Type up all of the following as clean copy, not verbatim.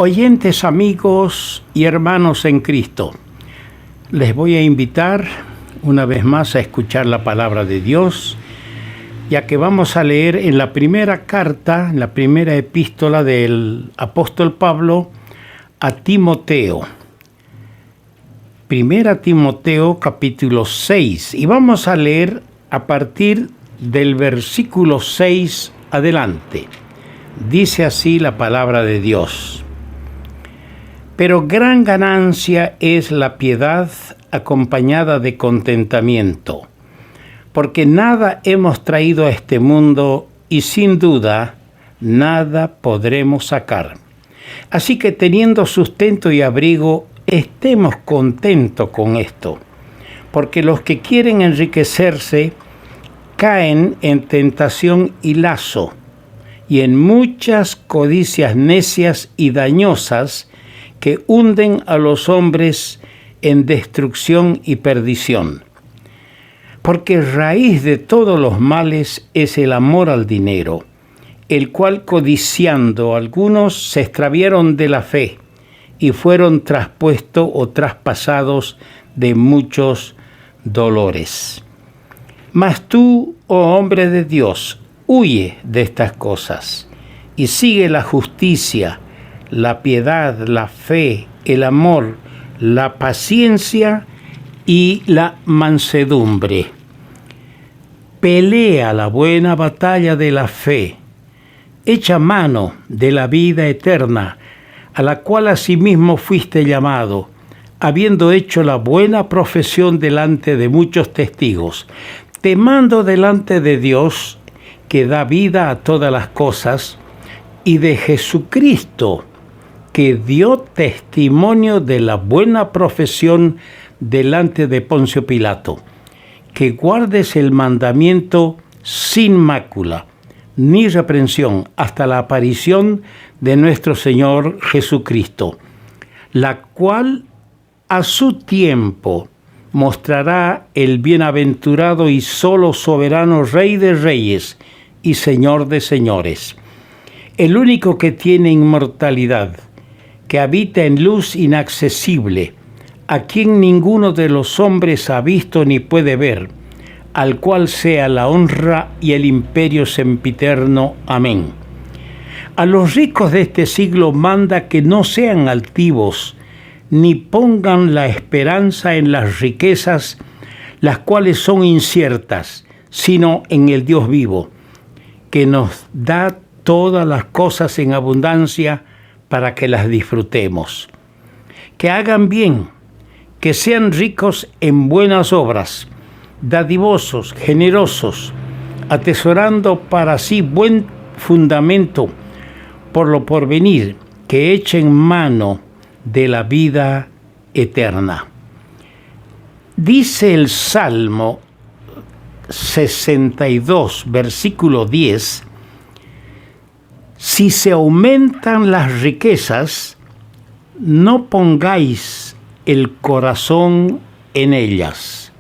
Oyentes, amigos y hermanos en Cristo, les voy a invitar una vez más a escuchar la palabra de Dios, ya que vamos a leer en la primera carta, en la primera epístola del apóstol Pablo a Timoteo. Primera Timoteo capítulo 6, y vamos a leer a partir del versículo 6 adelante. Dice así la palabra de Dios. Pero gran ganancia es la piedad acompañada de contentamiento, porque nada hemos traído a este mundo y sin duda nada podremos sacar. Así que teniendo sustento y abrigo, estemos contentos con esto, porque los que quieren enriquecerse caen en tentación y lazo, y en muchas codicias necias y dañosas que hunden a los hombres en destrucción y perdición. Porque raíz de todos los males es el amor al dinero, el cual codiciando algunos se extraviaron de la fe y fueron traspuestos o traspasados de muchos dolores. Mas tú, oh hombre de Dios, huye de estas cosas y sigue la justicia, la piedad, la fe, el amor, la paciencia y la mansedumbre. Pelea la buena batalla de la fe, echa mano de la vida eterna, a la cual asimismo fuiste llamado, habiendo hecho la buena profesión delante de muchos testigos. Te mando delante de Dios, que da vida a todas las cosas, y de Jesucristo, que dio testimonio de la buena profesión delante de Poncio Pilato, que guardes el mandamiento sin mácula, ni reprensión, hasta la aparición de nuestro Señor Jesucristo, la cual a su tiempo mostrará el bienaventurado y solo soberano Rey de Reyes y Señor de Señores, el único que tiene inmortalidad, que habita en luz inaccesible, a quien ninguno de los hombres ha visto ni puede ver, al cual sea la honra y el imperio sempiterno. Amén. A los ricos de este siglo manda que no sean altivos, ni pongan la esperanza en las riquezas, las cuales son inciertas, sino en el Dios vivo, que nos da todas las cosas en abundancia para que las disfrutemos. Que hagan bien, que sean ricos en buenas obras, dadivosos, generosos, atesorando para sí buen fundamento por lo porvenir, que echen mano de la vida eterna. Dice el Salmo 62, versículo 10, si se aumentan las riquezas, no pongáis el corazón en ellas.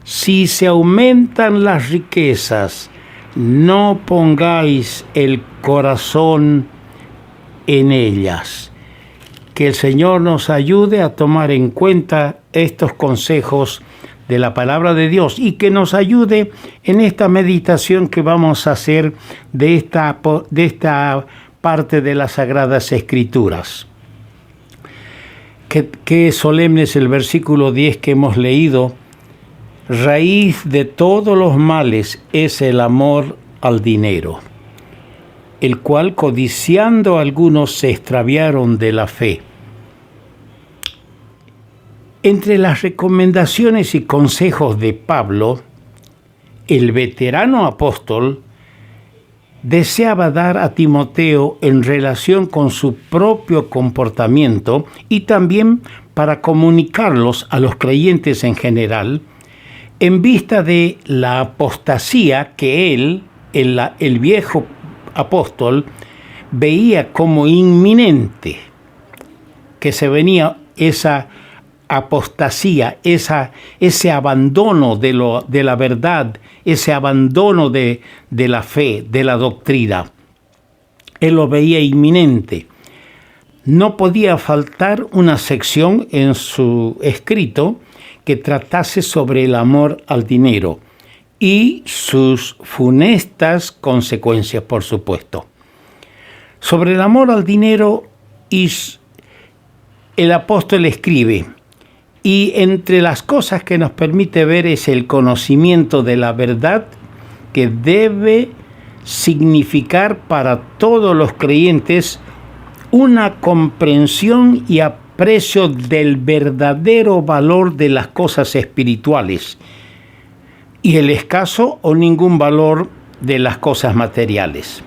Si se aumentan las riquezas, no pongáis el corazón en ellas. Que el Señor nos ayude a tomar en cuenta estos consejos de la palabra de Dios y que nos ayude en esta meditación que vamos a hacer de esta parte de las Sagradas Escrituras. Qué solemne es el versículo 10 que hemos leído. Raíz de todos los males es el amor al dinero, el cual codiciando algunos se extraviaron de la fe. Entre las recomendaciones y consejos de Pablo, el veterano apóstol deseaba dar a Timoteo en relación con su propio comportamiento y también para comunicarlos a los creyentes en general, en vista de la apostasía que él, el viejo apóstol, veía como inminente, que se venía esa apostasía, ese abandono de la verdad, ese abandono de la fe, de la doctrina. Él lo veía inminente. no podía faltar una sección en su escrito que tratase sobre el amor al dinero y sus funestas consecuencias, por supuesto. Sobre el amor al dinero, el apóstol escribe: y entre las cosas que nos permite ver es el conocimiento de la verdad que debe significar para todos los creyentes una comprensión y aprecio del verdadero valor de las cosas espirituales y el escaso o ningún valor de las cosas materiales.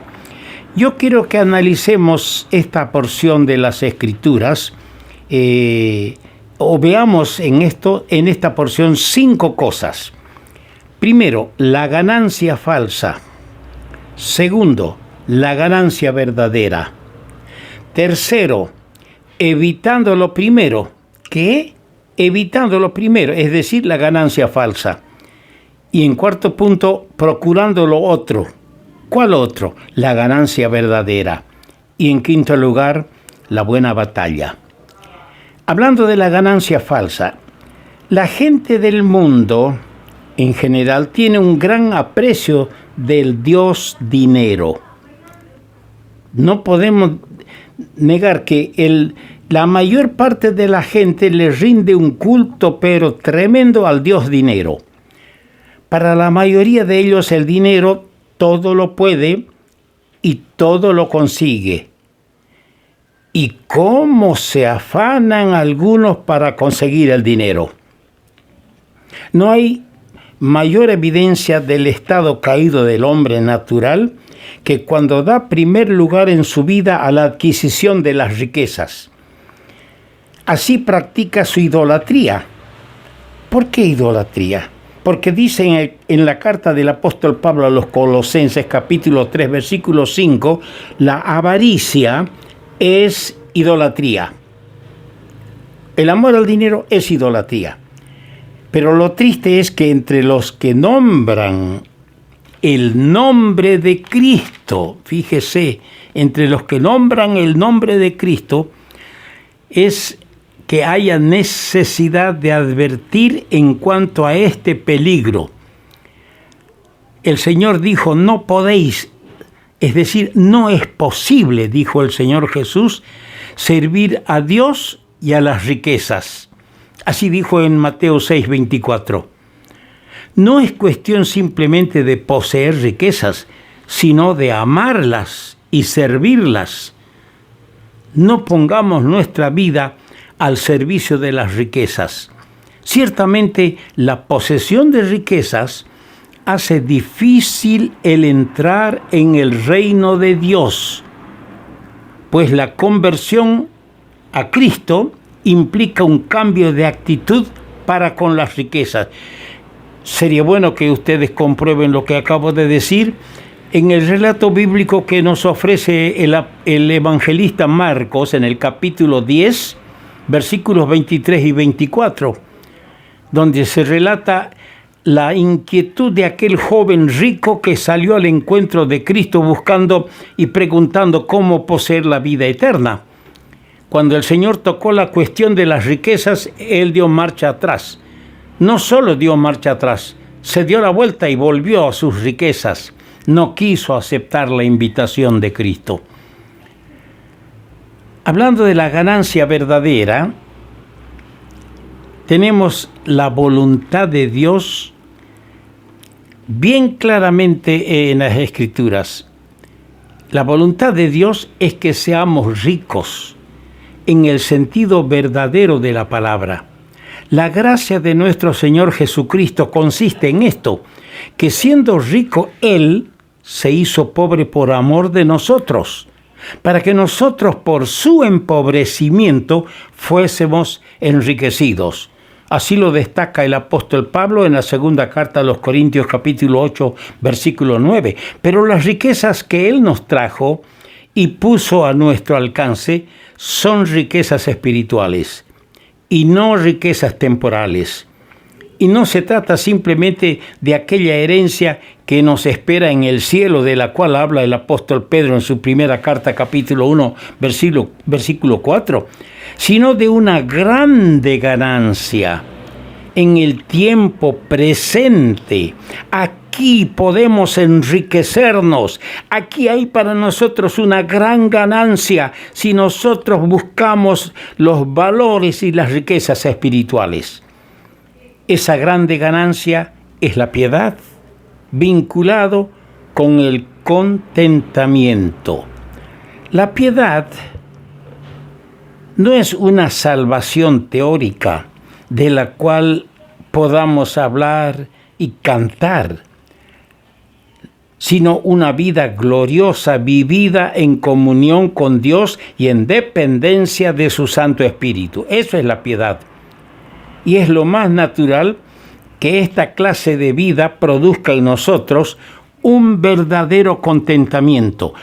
Yo quiero que analicemos esta porción de las Escrituras o veamos en esta porción 5 cosas. Primero, la ganancia falsa. Segundo, la ganancia verdadera. Tercero, evitando lo primero. ¿Qué? Evitando lo primero, es decir, la ganancia falsa. Y en cuarto punto, procurando lo otro. ¿Cuál otro? La ganancia verdadera. Y en quinto lugar, la buena batalla. Hablando de la ganancia falsa, la gente del mundo en general tiene un gran aprecio del Dios dinero. No podemos negar que la mayor parte de la gente le rinde un culto pero tremendo al Dios dinero. Para la mayoría de ellos el dinero todo lo puede y todo lo consigue. ¿Y cómo se afanan algunos para conseguir el dinero? No hay mayor evidencia del estado caído del hombre natural que cuando da primer lugar en su vida a la adquisición de las riquezas. Así practica su idolatría. ¿Por qué idolatría? Porque dice en la carta del apóstol Pablo a los Colosenses, capítulo 3, versículo 5, la avaricia es idolatría. El amor al dinero es idolatría. Pero lo triste es que entre los que nombran el nombre de Cristo, fíjese, entre los que nombran el nombre de Cristo, es que haya necesidad de advertir en cuanto a este peligro. El Señor dijo, no podéis, es decir, no es posible, dijo el Señor Jesús, servir a Dios y a las riquezas. Así dijo en Mateo 6:24. No es cuestión simplemente de poseer riquezas, sino de amarlas y servirlas. No pongamos nuestra vida al servicio de las riquezas. Ciertamente, la posesión de riquezas hace difícil el entrar en el reino de Dios, pues la conversión a Cristo implica un cambio de actitud para con las riquezas. Sería bueno que ustedes comprueben lo que acabo de decir en el relato bíblico que nos ofrece el evangelista Marcos en el capítulo 10, versículos 23 y 24, donde se relata la inquietud de aquel joven rico que salió al encuentro de Cristo buscando y preguntando cómo poseer la vida eterna. Cuando el Señor tocó la cuestión de las riquezas, Él dio marcha atrás. No solo dio marcha atrás, se dio la vuelta y volvió a sus riquezas. No quiso aceptar la invitación de Cristo. Hablando de la ganancia verdadera, tenemos la voluntad de Dios bien claramente en las Escrituras. La voluntad de Dios es que seamos ricos en el sentido verdadero de la palabra. La gracia de nuestro Señor Jesucristo consiste en esto, que siendo rico Él se hizo pobre por amor de nosotros, para que nosotros por su empobrecimiento fuésemos enriquecidos. Así lo destaca el apóstol Pablo en la segunda carta a los Corintios capítulo 8, versículo 9. Pero las riquezas que Él nos trajo y puso a nuestro alcance son riquezas espirituales y no riquezas temporales. Y no se trata simplemente de aquella herencia que nos espera en el cielo, de la cual habla el apóstol Pedro en su primera carta, capítulo 1, versículo 4, sino de una grande ganancia en el tiempo presente. Aquí podemos enriquecernos. Aquí hay para nosotros una gran ganancia si nosotros buscamos los valores y las riquezas espirituales. Esa grande ganancia es la piedad, vinculado con el contentamiento. La piedad no es una salvación teórica de la cual podamos hablar y cantar, sino una vida gloriosa vivida en comunión con Dios y en dependencia de su Santo Espíritu. Eso es la piedad. Y es lo más natural que esta clase de vida produzca en nosotros un verdadero contentamiento.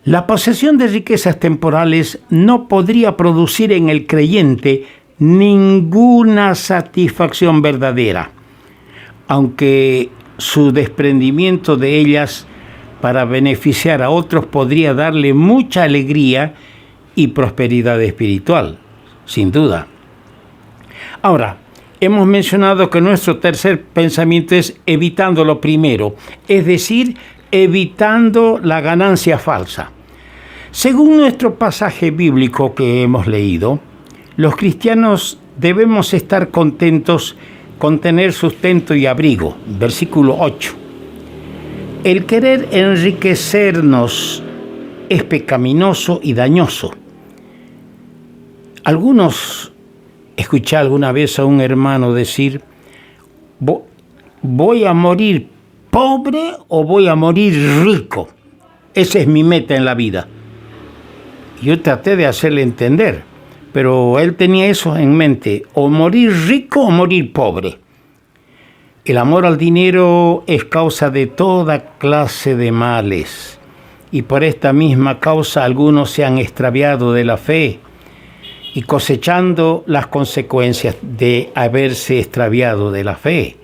La posesión de riquezas temporales no podría producir en el creyente ninguna satisfacción verdadera, aunque su desprendimiento de ellas para beneficiar a otros podría darle mucha alegría y prosperidad espiritual, sin duda. Ahora, hemos mencionado que nuestro tercer pensamiento es evitando lo primero, es decir, evitando la ganancia falsa. Según nuestro pasaje bíblico que hemos leído, los cristianos debemos estar contentos con tener sustento y abrigo. Versículo 8. El querer enriquecernos es pecaminoso y dañoso. Escuché alguna vez a un hermano decir: ¿voy a morir pobre o voy a morir rico? Esa es mi meta en la vida. Yo traté de hacerle entender, pero él tenía eso en mente: o morir rico o morir pobre. El amor al dinero es causa de toda clase de males, y por esta misma causa algunos se han extraviado de la fe y cosechando las consecuencias de haberse extraviado de la fe.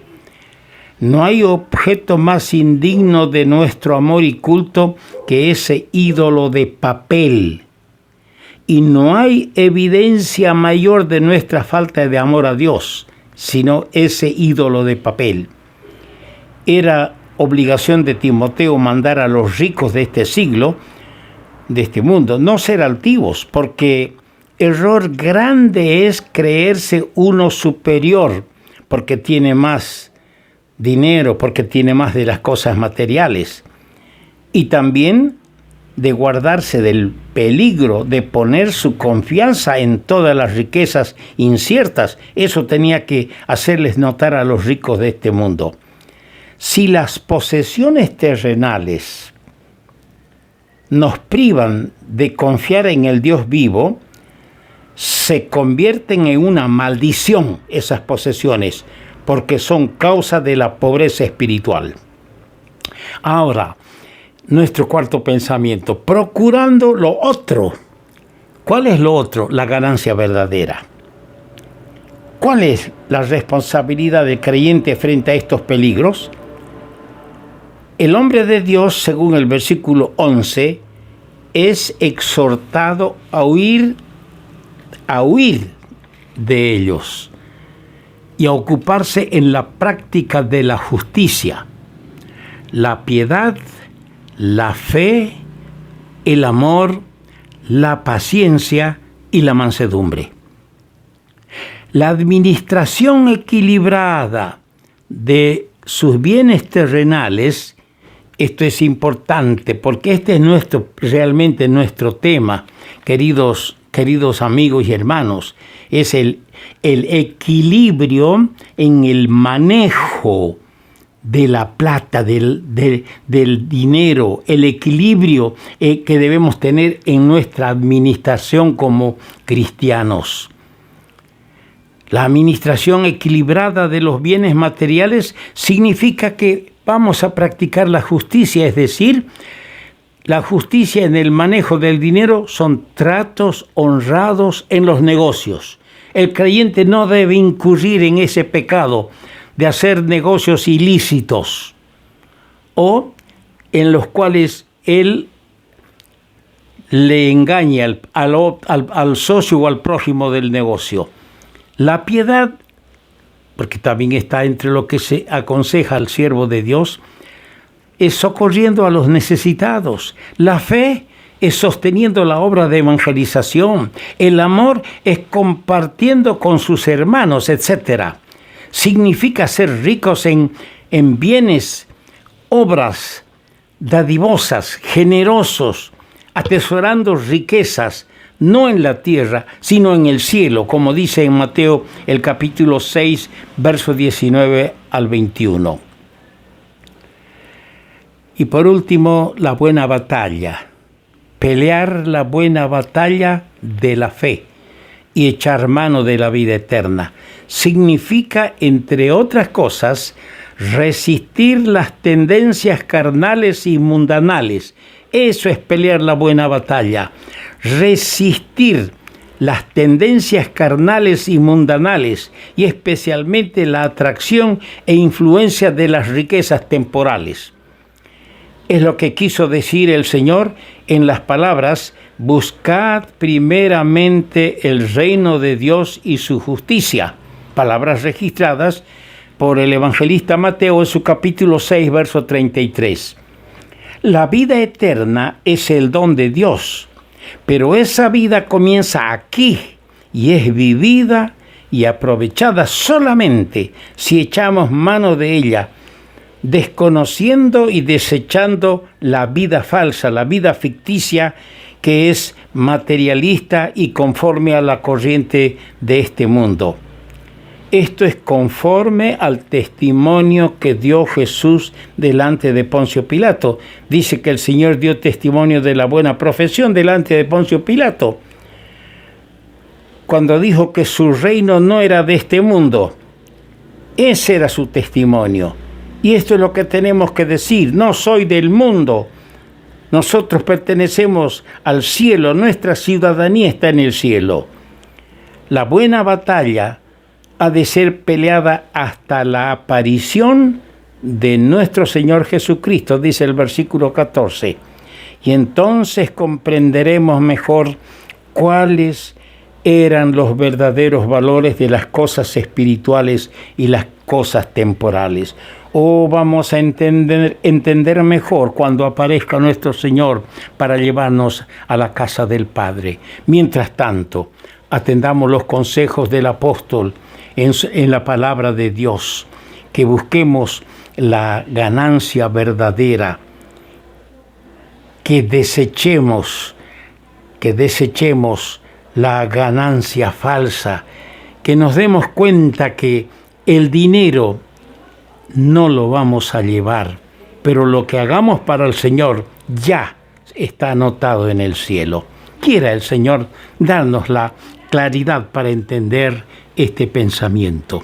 No hay objeto más indigno de nuestro amor y culto que ese ídolo de papel. Y no hay evidencia mayor de nuestra falta de amor a Dios, sino ese ídolo de papel. Era obligación de Timoteo mandar a los ricos de este siglo, de este mundo, no ser altivos, porque error grande es creerse uno superior porque tiene más dinero, porque tiene más de las cosas materiales. Y también de guardarse del peligro de poner su confianza en todas las riquezas inciertas. Eso tenía que hacerles notar a los ricos de este mundo. Si las posesiones terrenales nos privan de confiar en el Dios vivo, se convierten en una maldición esas posesiones, porque son causa de la pobreza espiritual. Ahora, nuestro cuarto pensamiento, procurando lo otro. ¿Cuál es lo otro? La ganancia verdadera. ¿Cuál es la responsabilidad del creyente frente a estos peligros? El hombre de Dios, según el versículo 11, es exhortado a huir de ellos y a ocuparse en la práctica de la justicia, la piedad, la fe, el amor, la paciencia y la mansedumbre. La administración equilibrada de sus bienes terrenales, esto es importante porque este es realmente nuestro tema, queridos amigos y hermanos, es el equilibrio en el manejo de la plata, del dinero, el equilibrio que debemos tener en nuestra administración como cristianos. La administración equilibrada de los bienes materiales significa que vamos a practicar la justicia, es decir, la justicia en el manejo del dinero son tratos honrados en los negocios. El creyente no debe incurrir en ese pecado de hacer negocios ilícitos o en los cuales él le engaña al socio o al prójimo del negocio. La piedad, porque también está entre lo que se aconseja al siervo de Dios, es socorriendo a los necesitados. La fe es sosteniendo la obra de evangelización. El amor es compartiendo con sus hermanos, etc. Significa ser ricos en bienes, obras dadivosas, generosos, atesorando riquezas, no en la tierra, sino en el cielo, como dice en Mateo el capítulo 6, versos 19 al 21. Y por último, la buena batalla. Pelear la buena batalla de la fe y echar mano de la vida eterna. Significa, entre otras cosas, resistir las tendencias carnales y mundanales. Eso es pelear la buena batalla. Resistir las tendencias carnales y mundanales, y especialmente la atracción e influencia de las riquezas temporales. Es lo que quiso decir el Señor en las palabras: buscad primeramente el reino de Dios y su justicia. Palabras registradas por el evangelista Mateo en su capítulo 6, verso 33. La vida eterna es el don de Dios, pero esa vida comienza aquí y es vivida y aprovechada solamente si echamos mano de ella, desconociendo y desechando la vida falsa, la vida ficticia que es materialista y conforme a la corriente de este mundo. Esto es conforme al testimonio que dio Jesús delante de Poncio Pilato. Dice que el Señor dio testimonio de la buena profesión delante de Poncio Pilato, cuando dijo que su reino no era de este mundo. Ese era su testimonio. Y esto es lo que tenemos que decir: no soy del mundo. Nosotros pertenecemos al cielo, nuestra ciudadanía está en el cielo. La buena batalla ha de ser peleada hasta la aparición de nuestro Señor Jesucristo, dice el versículo 14. Y entonces comprenderemos mejor cuáles eran los verdaderos valores de las cosas espirituales y las cosas temporales. Vamos a entender mejor cuando aparezca nuestro Señor para llevarnos a la casa del Padre. Mientras tanto, atendamos los consejos del apóstol en la palabra de Dios, que busquemos la ganancia verdadera, que desechemos la ganancia falsa, que nos demos cuenta que el dinero no lo vamos a llevar, pero lo que hagamos para el Señor ya está anotado en el cielo. Quiera el Señor darnos la claridad para entender este pensamiento.